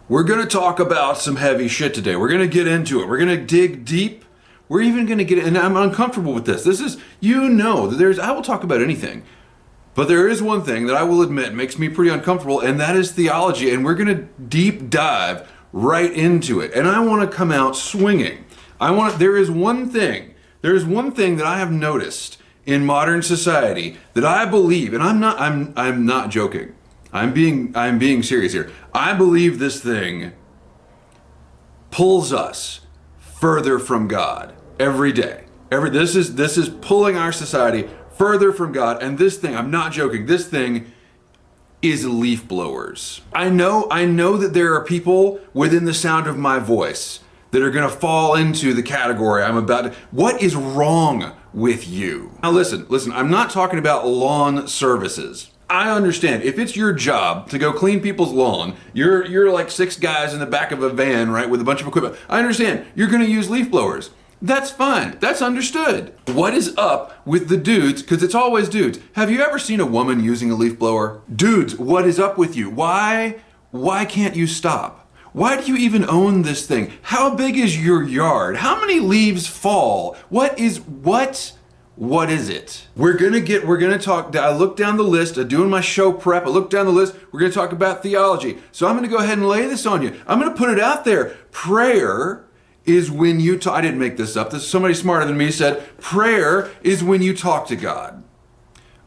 We're going to talk about some heavy shit today. We're going to get into it. We're going to dig deep. We're even going to get, and I'm uncomfortable with this. This is, that I will talk about anything. But there is one thing that I will admit makes me pretty uncomfortable, and that is theology. And we're going to deep dive right into it. And I want to come out swinging. There is one thing that I have noticed in modern society that I believe, and I'm not joking. I'm being serious here. I believe this thing pulls us further from God every day. This is pulling our society further from God, and this thing, I'm not joking, this thing is leaf blowers. I know that there are people within the sound of my voice that are gonna fall into the category I'm about to. What is wrong with you? Now listen, I'm not talking about lawn services. I understand if it's your job to go clean people's lawn, you're like 6 guys in the back of a van, right, with a bunch of equipment. I understand you're gonna use leaf blowers. That's fine, that's understood. What is up with the dudes, because it's always dudes. Have you ever seen a woman using a leaf blower? Dudes, what is up with you? Why can't you stop? Why do you even own this thing? How big is your yard? How many leaves fall? What is it? We're gonna talk, I looked down the list, doing my show prep, I looked down the list, we're gonna talk about theology. So I'm gonna go ahead and lay this on you. I'm gonna put it out there. Prayer is when you talk, I didn't make this up, somebody smarter than me said, prayer is when you talk to God.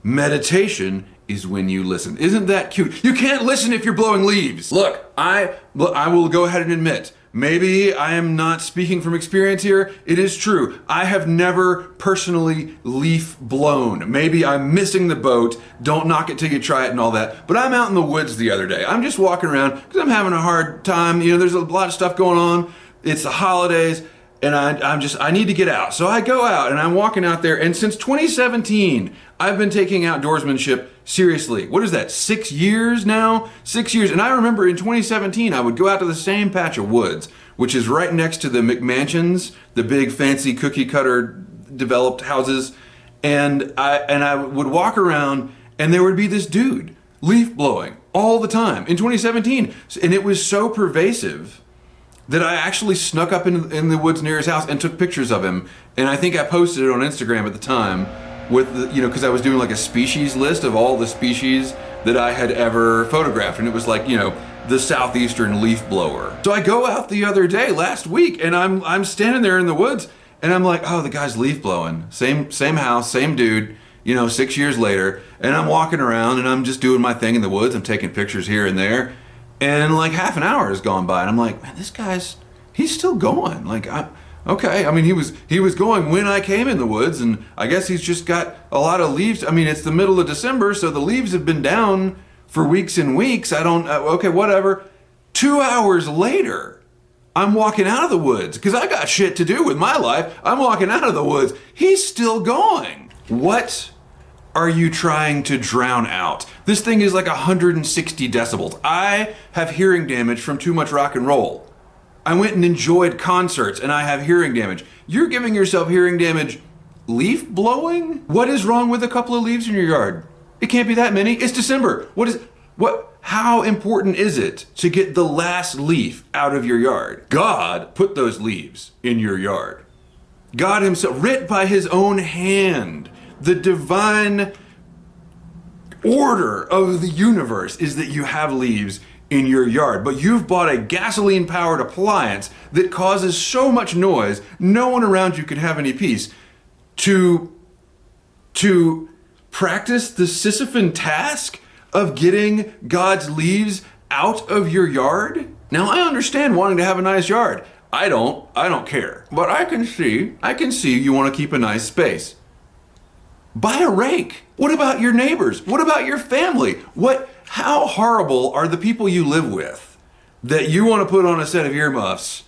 Meditation is when you listen. Isn't that cute? You can't listen if you're blowing leaves. Look, I will go ahead and admit, maybe I am not speaking from experience here. It is true. I have never personally leaf blown. Maybe I'm missing the boat. Don't knock it till you try it and all that. But I'm out in the woods the other day. I'm just walking around because I'm having a hard time. There's a lot of stuff going on. It's the holidays. And I need to get out. So I go out and I'm walking out there, and since 2017, I've been taking outdoorsmanship seriously. What is that, 6 years now? 6 years. And I remember in 2017, I would go out to the same patch of woods, which is right next to the McMansions, the big fancy cookie cutter developed houses. And I would walk around and there would be this dude leaf blowing all the time in 2017. And it was so pervasive that I actually snuck up in the woods near his house and took pictures of him. And I think I posted it on Instagram at the time with because I was doing like a species list of all the species that I had ever photographed. And it was like, the southeastern leaf blower. So I go out the other day, last week, and I'm standing there in the woods and I'm like, oh, the guy's leaf blowing. Same house, same dude, 6 years later. And I'm walking around and I'm just doing my thing in the woods. I'm taking pictures here and there. And like half an hour has gone by and I'm like, man, he's still going. Like, okay. I mean, he was going when I came in the woods, and I guess he's just got a lot of leaves. I mean, it's the middle of December, so the leaves have been down for weeks and weeks. Okay, whatever. 2 hours later, I'm walking out of the woods because I got shit to do with my life. I'm walking out of the woods. He's still going. What are you trying to drown out? This thing is like 160 decibels. I have hearing damage from too much rock and roll. I went and enjoyed concerts and I have hearing damage. You're giving yourself hearing damage leaf blowing? What is wrong with a couple of leaves in your yard? It can't be that many. It's December. How important is it to get the last leaf out of your yard? God put those leaves in your yard. God himself, writ by his own hand. The divine order of the universe is that you have leaves in your yard, but you've bought a gasoline-powered appliance that causes so much noise, no one around you can have any peace. To practice the Sisyphean task of getting God's leaves out of your yard? Now, I understand wanting to have a nice yard. I don't care. But I can see you want to keep a nice space. Buy a rake. What about your neighbors? What about your family? How horrible are the people you live with that you want to put on a set of earmuffs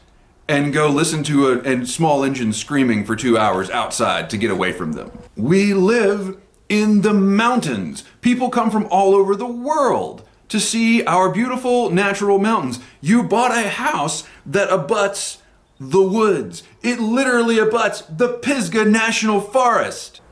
and go listen to a small engine screaming for 2 hours outside to get away from them? We live in the mountains. People come from all over the world to see our beautiful natural mountains. You bought a house that abuts the woods. It literally abuts the Pisgah National Forest.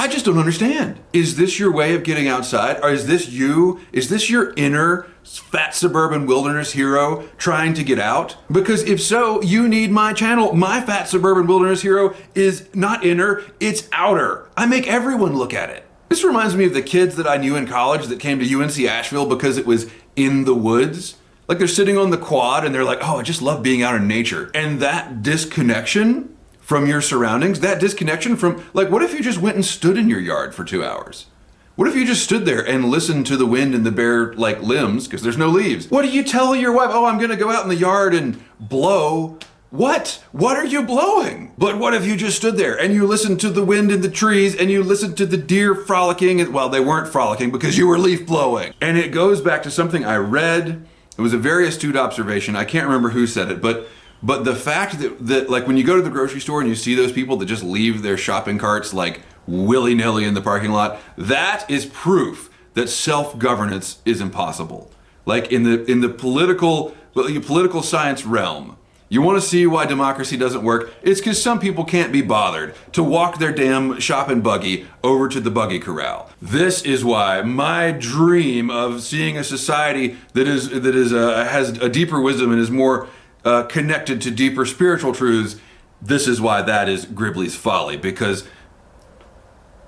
I just don't understand. Is this your way of getting outside? Or is this you? Is this your inner fat suburban wilderness hero trying to get out? Because if so, you need my channel. My fat suburban wilderness hero is not inner, it's outer. I make everyone look at it. This reminds me of the kids that I knew in college that came to UNC Asheville because it was in the woods. Like they're sitting on the quad and they're like, oh, I just love being out in nature. And that disconnection from your surroundings, that disconnection from, like, what if you just went and stood in your yard for 2 hours? What if you just stood there and listened to the wind and the bare, like, limbs, because there's no leaves? What do you tell your wife? Oh, I'm gonna go out in the yard and blow. What? What are you blowing? But what if you just stood there and you listened to the wind in the trees and you listened to the deer frolicking? And, well, they weren't frolicking because you were leaf blowing. And it goes back to something I read. It was a very astute observation. I can't remember who said it, but the fact that like when you go to the grocery store and you see those people that just leave their shopping carts like willy-nilly in the parking lot, that is proof that self-governance is impossible. Like in the political science realm, you want to see why democracy doesn't work? It's because some people can't be bothered to walk their damn shopping buggy over to the buggy corral. This is why my dream of seeing a society that has a deeper wisdom and is more connected to deeper spiritual truths, this is why that is Gribley's folly, because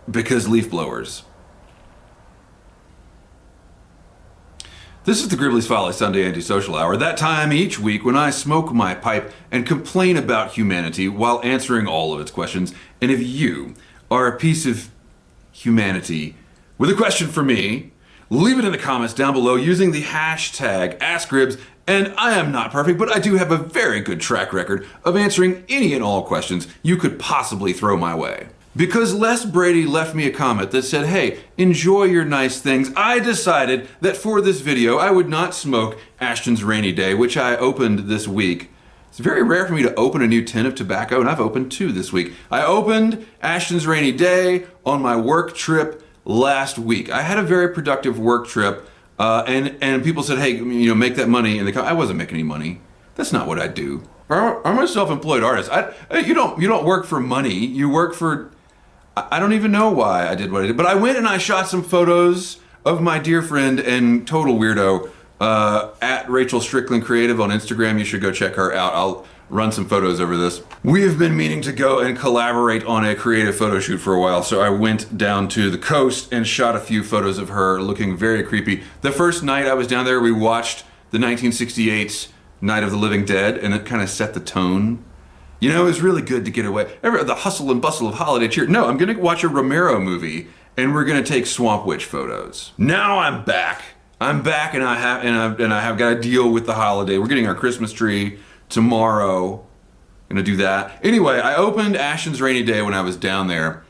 leaf blowers. This is the Gribley's Folly Sunday Antisocial Hour, that time each week when I smoke my pipe and complain about humanity while answering all of its questions. And if you are a piece of humanity with a question for me, leave it in the comments down below using the hashtag AskGribs. And I am not perfect, but I do have a very good track record of answering any and all questions you could possibly throw my way. Because Les Brady left me a comment that said, hey, enjoy your nice things, I decided that for this video I would not smoke Ashtons Rainy Day, which I opened this week. It's very rare for me to open a new tin of tobacco, and I've opened 2 this week. I opened Ashtons Rainy Day on my work trip last week. I had a very productive work trip, and people said, hey, make that money in the I wasn't making any money. That's not what I do. I'm a self-employed artist. You don't work for money. You work for, I don't even know why I did what I did, but I went and I shot some photos of my dear friend and total weirdo at Rachel Strickland Creative on Instagram. You should go check her out. I'll run some photos over this. We have been meaning to go and collaborate on a creative photo shoot for a while, so I went down to the coast and shot a few photos of her looking very creepy. The first night I was down there, we watched the 1968 Night of the Living Dead, and it kind of set the tone. It was really good to get away. The hustle and bustle of holiday cheer. No, I'm gonna watch a Romero movie, and we're gonna take Swamp Witch photos. Now I'm back. I'm back, and I have got to deal with the holiday. We're getting our Christmas tree tomorrow. Gonna do that. Anyway, I opened Ashtons Rainy Day when I was down there,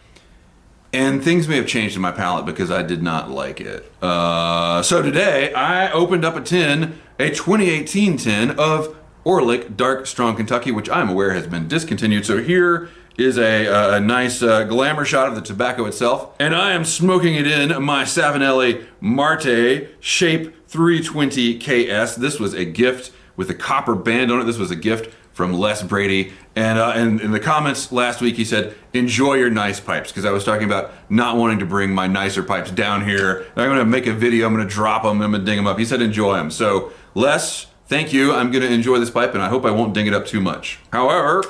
and things may have changed in my palate because I did not like it. So today, I opened up a 2018 tin of Orlick Dark Strong Kentucky, which I'm aware has been discontinued. So here is a nice glamour shot of the tobacco itself. And I am smoking it in my Savinelli Marte Shape 320 KS. This was a gift with a copper band on it. This was a gift from Les Brady. And in the comments last week, he said, enjoy your nice pipes, because I was talking about not wanting to bring my nicer pipes down here. I'm gonna make a video, I'm gonna drop them, I'm gonna ding them up. He said, enjoy them. So Les, thank you. I'm gonna enjoy this pipe, and I hope I won't ding it up too much. However,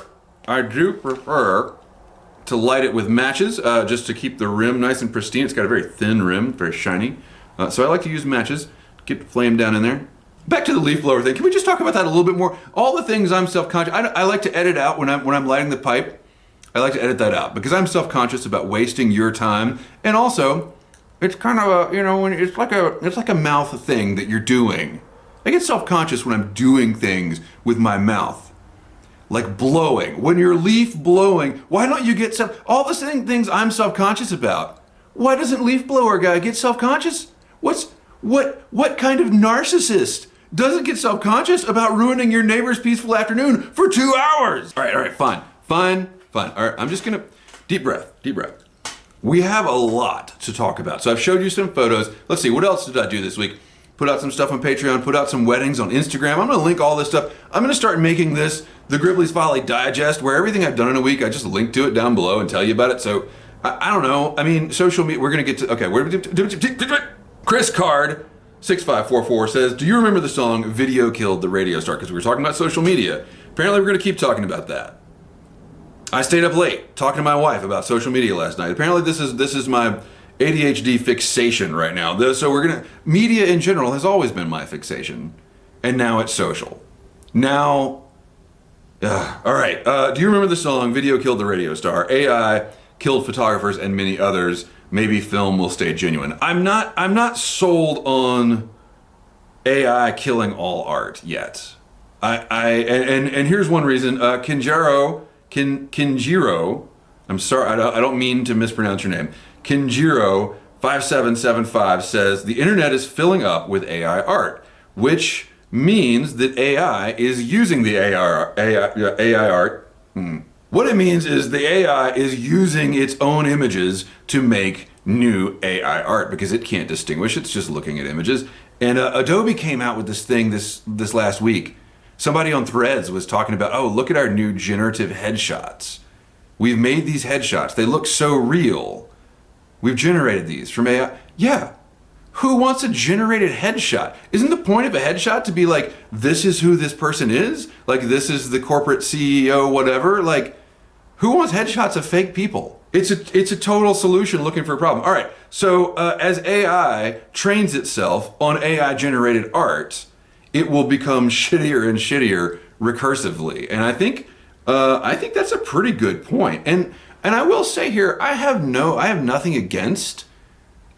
I do prefer to light it with matches, just to keep the rim nice and pristine. It's got a very thin rim, very shiny. So I like to use matches, get the flame down in there. Back to the leaf blower thing. Can we just talk about that a little bit more? All the things I'm self-conscious. I like to edit out when I'm lighting the pipe. I like to edit that out because I'm self-conscious about wasting your time, and also, it's kind of a when it's like a mouth thing that you're doing. I get self-conscious when I'm doing things with my mouth, like blowing. When you're leaf blowing, why don't you get all the same things I'm self-conscious about? Why doesn't leaf blower guy get self-conscious? What kind of narcissist doesn't get self-conscious about ruining your neighbor's peaceful afternoon for 2 hours? All right, fine. All right, I'm just gonna, deep breath. We have a lot to talk about. So I've showed you some photos. Let's see, what else did I do this week? Put out some stuff on Patreon, put out some weddings on Instagram. I'm gonna link all this stuff. I'm gonna start making this the Gribley's Folly Digest, where everything I've done in a week, I just link to it down below and tell you about it. So I don't know. I mean, social media. We're gonna get to. Okay, Chris Card 6544 says, "Do you remember the song 'Video Killed the Radio Star'?" Because we were talking about social media. Apparently, we're gonna keep talking about that. I stayed up late talking to my wife about social media last night. Apparently, this is my ADHD fixation right now. So we're gonna. Media in general has always been my fixation, and now it's social. Now. All right. Do you remember the song "Video Killed the Radio Star"? AI killed photographers and many others. Maybe film will stay genuine. I'm not sold on AI killing all art yet. And here's one reason. Kinjiro. I'm sorry. I don't mean to mispronounce your name. Kinjiro 5775 says the internet is filling up with AI art, which means that AI is using the AI art. What it means is the AI is using its own images to make new AI art because it can't distinguish. It's just looking at images. And Adobe came out with this thing this last week. Somebody on Threads was talking about, oh, look at our new generative headshots. We've made these headshots. They look so real. We've generated these from AI. Yeah. Who wants a generated headshot? Isn't the point of a headshot to be like, this is who this person is? Like, this is the corporate CEO, whatever? Like, who wants headshots of fake people? It's a total solution looking for a problem. All right, so as AI trains itself on AI-generated art, it will become shittier and shittier recursively. And I think that's a pretty good point. And I will say here, I have nothing against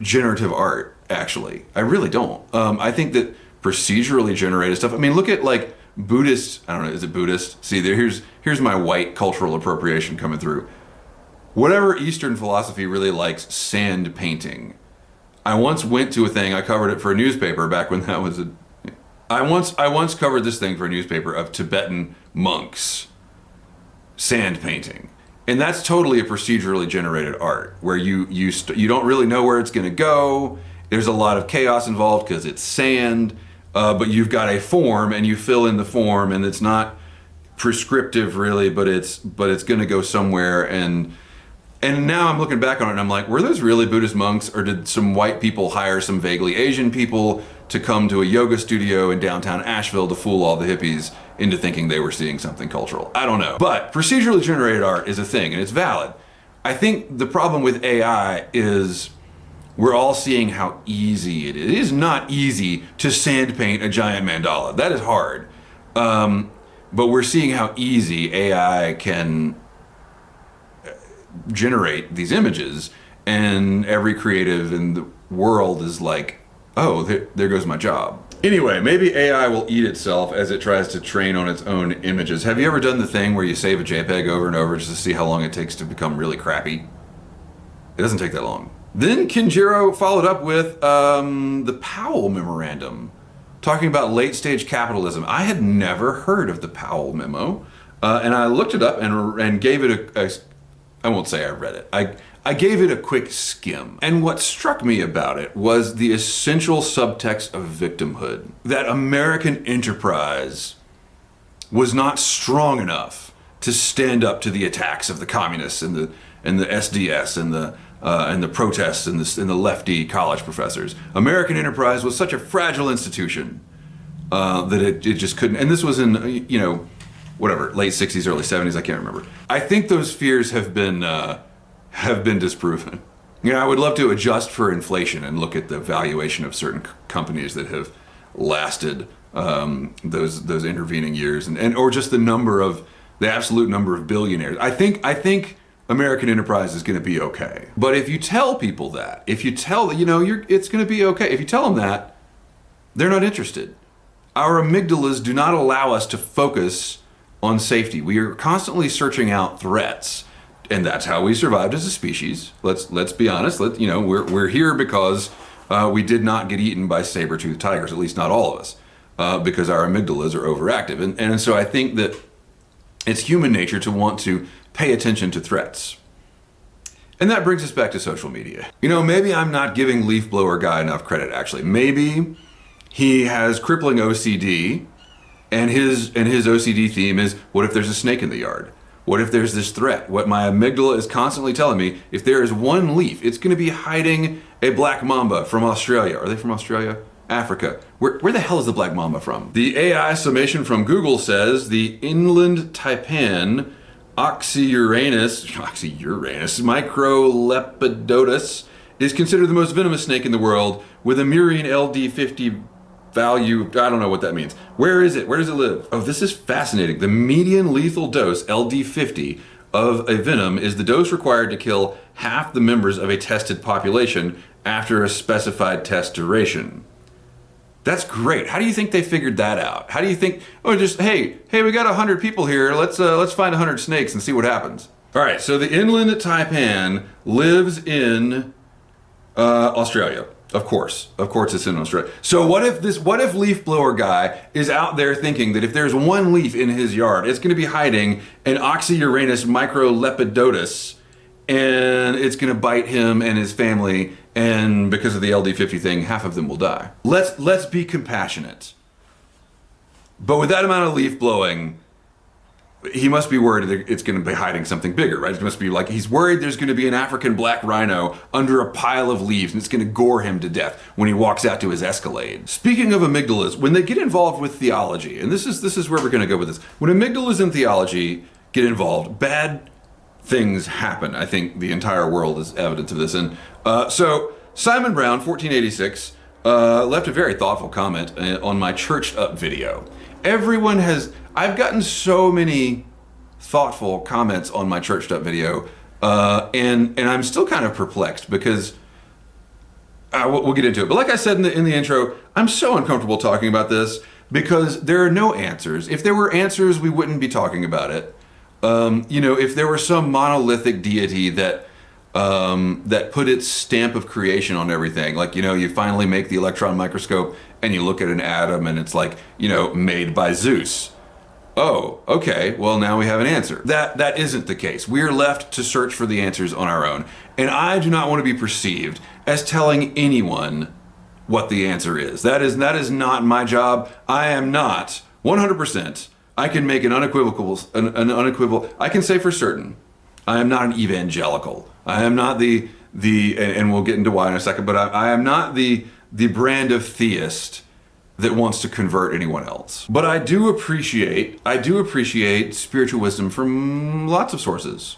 generative art. Actually, I really don't. I think that procedurally generated stuff. I mean, look at like Buddhist. I don't know. Is it Buddhist? See, here's my white cultural appropriation coming through. Whatever Eastern philosophy really likes sand painting. I once went to a thing. I covered it for a newspaper back when that was a. I once covered this thing for a newspaper of Tibetan monks sand painting. And that's totally a procedurally generated art where you don't really know where it's going to go. There's a lot of chaos involved because it's sand, but you've got a form and you fill in the form, and it's not prescriptive really, but it's going to go somewhere. And now I'm looking back on it and I'm like, were those really Buddhist monks, or did some white people hire some vaguely Asian people to come to a yoga studio in downtown Asheville to fool all the hippies into thinking they were seeing something cultural? I don't know. But procedurally generated art is a thing, and it's valid. I think the problem with AI is we're all seeing how easy it is. It is not easy to sand paint a giant mandala. That is hard. But we're seeing how easy AI can generate these images, and every creative in the world is like, oh, there goes my job. Anyway, maybe AI will eat itself as it tries to train on its own images. Have you ever done the thing where you save a JPEG over and over just to see how long it takes to become really crappy? It doesn't take that long. Then Kinjiro followed up with the Powell Memorandum, talking about late-stage capitalism. I had never heard of the Powell Memo, and I looked it up and gave it I won't say I read it. I gave it a quick skim. And what struck me about it was the essential subtext of victimhood. That American enterprise was not strong enough to stand up to the attacks of the communists and the SDS and the protests and the lefty college professors. American enterprise was such a fragile institution that it just couldn't. And this was in, whatever, late 60s, early 70s, I can't remember. I think those fears have been disproven. I would love to adjust for inflation and look at the valuation of certain companies that have lasted those intervening years, or just the absolute number of billionaires. I think American enterprise is going to be okay. But if you tell people that, if you tell it's going to be okay, if you tell them that, they're not interested. Our amygdalas do not allow us to focus on safety. We are constantly searching out threats, and that's how we survived as a species. Let's be honest. We're here because we did not get eaten by saber-toothed tigers, at least not all of us, because our amygdalas are overactive. And so I think that it's human nature to want to pay attention to threats. And that brings us back to social media. Maybe I'm not giving Leaf Blower Guy enough credit, actually. Maybe he has crippling OCD, and his OCD theme is, what if there's a snake in the yard? What if there's this threat? What my amygdala is constantly telling me, if there is one leaf, it's going to be hiding a black mamba from Australia. Are they from Australia? Africa. Where the hell is the black mamba from? The AI summation from Google says the inland taipan Oxyuranus microlepidotus is considered the most venomous snake in the world with a murine LD50 value. I don't know what that means. Where is it? Where does it live? Oh, this is fascinating. The median lethal dose, LD50, of a venom is the dose required to kill half the members of a tested population after a specified test duration. That's great. How do you think they figured that out? How do you think, oh, just, hey, we got 100 people here. Let's find 100 snakes and see what happens. All right, so the inland taipan lives in Australia. Of course it's in Australia. So what if leaf blower guy is out there thinking that if there's one leaf in his yard, it's going to be hiding an Oxyuranus microlepidotus, and it's going to bite him and his family, and because of the LD50 thing, half of them will die. Let's be compassionate. But with that amount of leaf blowing, he must be worried that it's going to be hiding something bigger, right? It must be like he's worried there's going to be an African black rhino under a pile of leaves and it's going to gore him to death when he walks out to his Escalade. Speaking of amygdalas, when they get involved with theology, and this is where we're going to go with this. When amygdalas and theology get involved, bad things happen. I think the entire world is evidence of this. And so Simon Brown, 1486, left a very thoughtful comment on my Churched Up video. I've gotten so many thoughtful comments on my Churched Up video, and I'm still kind of perplexed because we'll get into it. But like I said in the intro, I'm so uncomfortable talking about this because there are no answers. If there were answers, we wouldn't be talking about it. If there were some monolithic deity that put its stamp of creation on everything, like, you finally make the electron microscope and you look at an atom and it's like, made by Zeus. Oh, okay, well now we have an answer. That isn't the case. We're left to search for the answers on our own. And I do not want to be perceived as telling anyone what the answer is. That is not my job. I am not 100%. I can make an unequivocal, I can say for certain, I am not an evangelical. I am not and we'll get into why in a second, but I am not the brand of theist that wants to convert anyone else. But I do appreciate spiritual wisdom from lots of sources.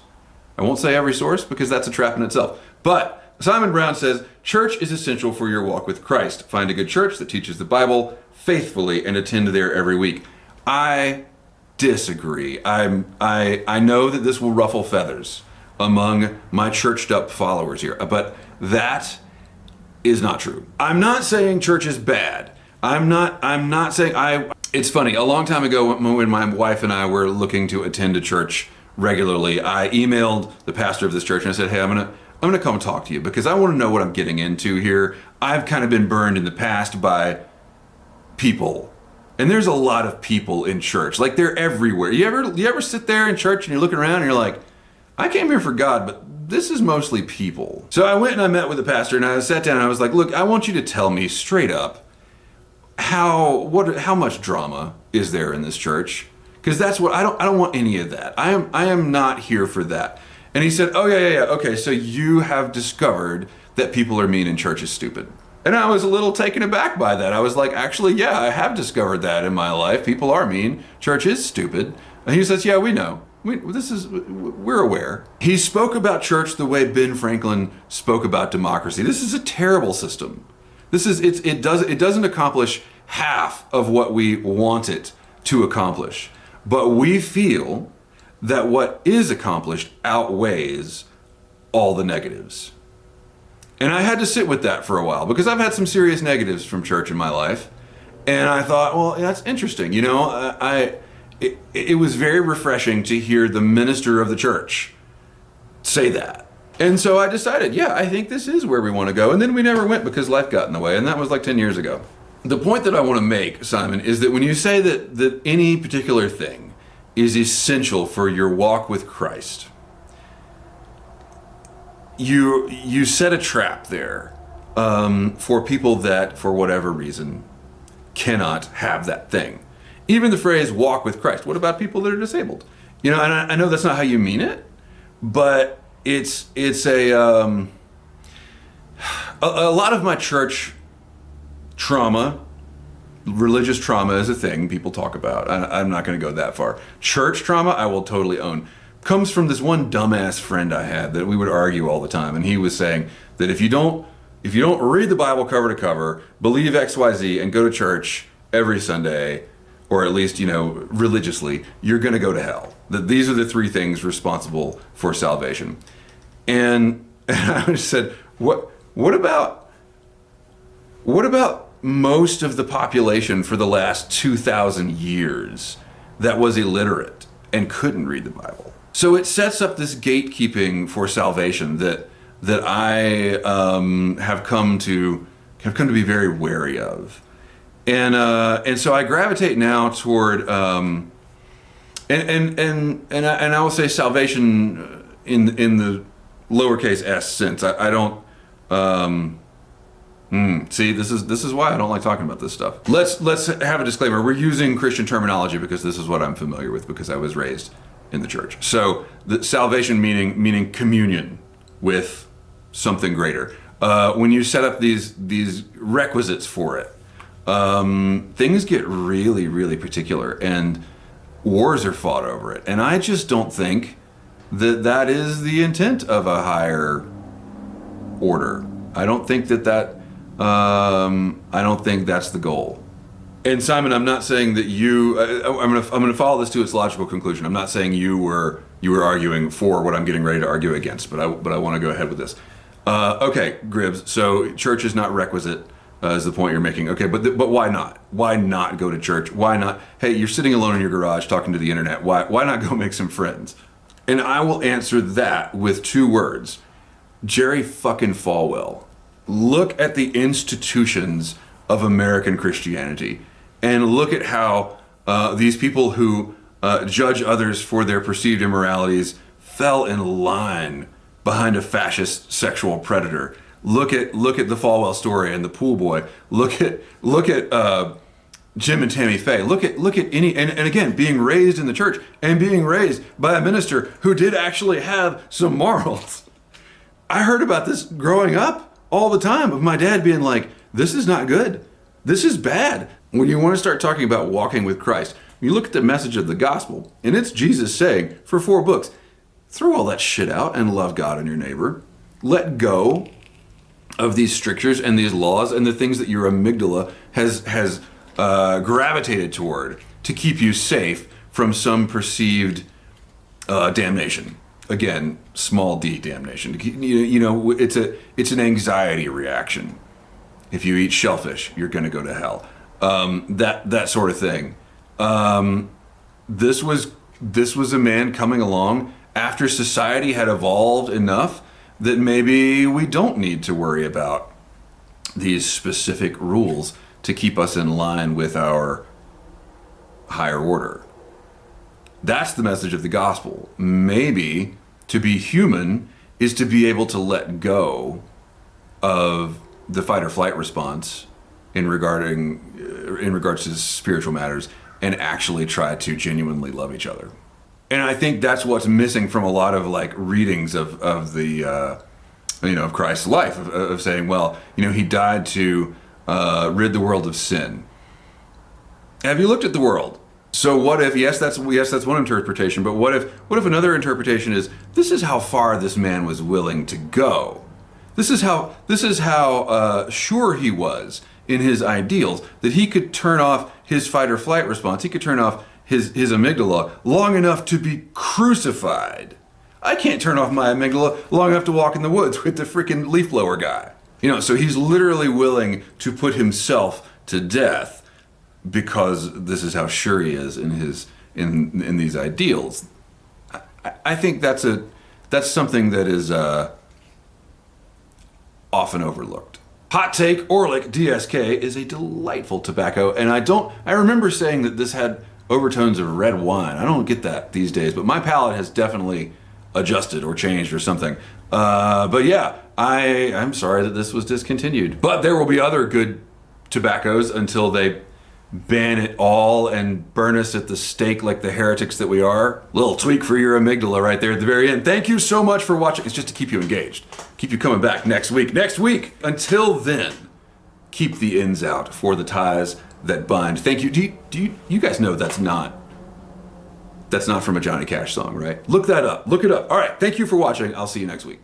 I won't say every source because that's a trap in itself. But Simon Brown says, church is essential for your walk with Christ. Find a good church that teaches the Bible faithfully and attend there every week. I disagree. I know that this will ruffle feathers among my churched up followers here, but that is not true. I'm not saying church is bad. I'm not saying it's funny. A long time ago when my wife and I were looking to attend a church regularly, I emailed the pastor of this church and I said, hey, I'm gonna come talk to you because I want to know what I'm getting into here. I've kind of been burned in the past by people. And there's a lot of people in church. Like, they're everywhere. You ever sit there in church and you're looking around and you're like, I came here for God, but this is mostly people. So I went and I met with the pastor and I sat down and I was like, look, I want you to tell me straight up how much drama is there in this church? Because that's what I don't want any of that. I am not here for that. And he said, oh yeah. Okay, so you have discovered that people are mean and church is stupid. And I was a little taken aback by that. I was like, actually, yeah, I have discovered that in my life. People are mean. Church is stupid. And he says, yeah, we know. We're aware. He spoke about church the way Ben Franklin spoke about democracy. This is a terrible system. It doesn't accomplish half of what we want it to accomplish. But we feel that what is accomplished outweighs all the negatives. And I had to sit with that for a while because I've had some serious negatives from church in my life. And I thought, well, that's interesting. It was very refreshing to hear the minister of the church say that. And so I decided, yeah, I think this is where we want to go. And then we never went because life got in the way. And that was like 10 years ago. The point that I want to make, Simon, is that when you say that any particular thing is essential for your walk with Christ, you set a trap there for people that, for whatever reason, cannot have that thing. Even the phrase walk with Christ. What about people that are disabled? And I know that's not how you mean it, but it's a lot of my church trauma, religious trauma is a thing people talk about. I'm not going to go that far. Church trauma, I will totally own. Comes from this one dumbass friend I had that we would argue all the time, and he was saying that if you don't read the Bible cover to cover, believe XYZ, and go to church every Sunday, or at least, religiously, you're going to go to hell. That these are the three things responsible for salvation. And I just said, what about most of the population for the last 2,000 years that was illiterate and couldn't read the Bible? So it sets up this gatekeeping for salvation that I have come to be very wary of. And so I gravitate now toward and I will say salvation in the lowercase s sense. I don't see, this is why I don't like talking about this stuff. Let's have a disclaimer. We're using Christian terminology because this is what I'm familiar with, because I was raised in the church. So the salvation meaning communion with something greater. When you set up these requisites for it, things get really, really particular, and wars are fought over it. And I just don't think that is the intent of a higher order. I don't think I don't think that's the goal. And Simon, I'm not saying that you. I'm gonna follow this to its logical conclusion. I'm not saying you were arguing for what I'm getting ready to argue against, but I want to go ahead with this. Okay, Gribbs. So church is not requisite. Is the point you're making? Okay, but why not? Why not go to church? Why not? Hey, you're sitting alone in your garage talking to the internet. Why not go make some friends? And I will answer that with two words: Jerry fucking Falwell. Look at the institutions of American Christianity, and look at how these people who judge others for their perceived immoralities fell in line behind a fascist sexual predator. Look at the Falwell story and the pool boy. Look at Jim and Tammy Faye. Look at any and again, being raised in the church and being raised by a minister who did actually have some morals. I heard about this growing up all the time, of my dad being like, this is not good. This is bad. When you want to start talking about walking with Christ, you look at the message of the gospel, and it's Jesus saying for 4 books, throw all that shit out and love God and your neighbor. Let go of these strictures and these laws and the things that your amygdala has gravitated toward to keep you safe from some perceived damnation. Again, small d damnation. It's an anxiety reaction. If you eat shellfish, you're going to go to hell. That sort of thing. This was a man coming along after society had evolved enough that maybe we don't need to worry about these specific rules to keep us in line with our higher order. That's the message of the gospel. Maybe to be human is to be able to let go of the fight or flight response in regards to spiritual matters and actually try to genuinely love each other. And I think that's what's missing from a lot of readings of the of Christ's life, of saying, well, he died to rid the world of sin. Have you looked at the world? So what if, yes, that's one interpretation, but what if another interpretation is, this is how far this man was willing to go. This is how sure he was in his ideals, that he could turn off his fight or flight response. He could turn off his amygdala long enough to be crucified. I can't turn off my amygdala long enough to walk in the woods with the freaking leaf blower guy. So he's literally willing to put himself to death because this is how sure he is in these ideals. I think that's something that is often overlooked. Hot take, Orlik DSK is a delightful tobacco, and I remember saying that this had overtones of red wine. I don't get that these days, but my palate has definitely adjusted or changed or something. But yeah, I'm sorry that this was discontinued. But there will be other good tobaccos until they ban it all and burn us at the stake like the heretics that we are. Little tweak for your amygdala right there at the very end. Thank you so much for watching. It's just to keep you engaged. Keep you coming back next week. Next week! Until then, keep the ends out for the ties that bind. Thank you. Do you guys know that's not from a Johnny Cash song, right? Look that up. Look it up. All right. Thank you for watching. I'll see you next week.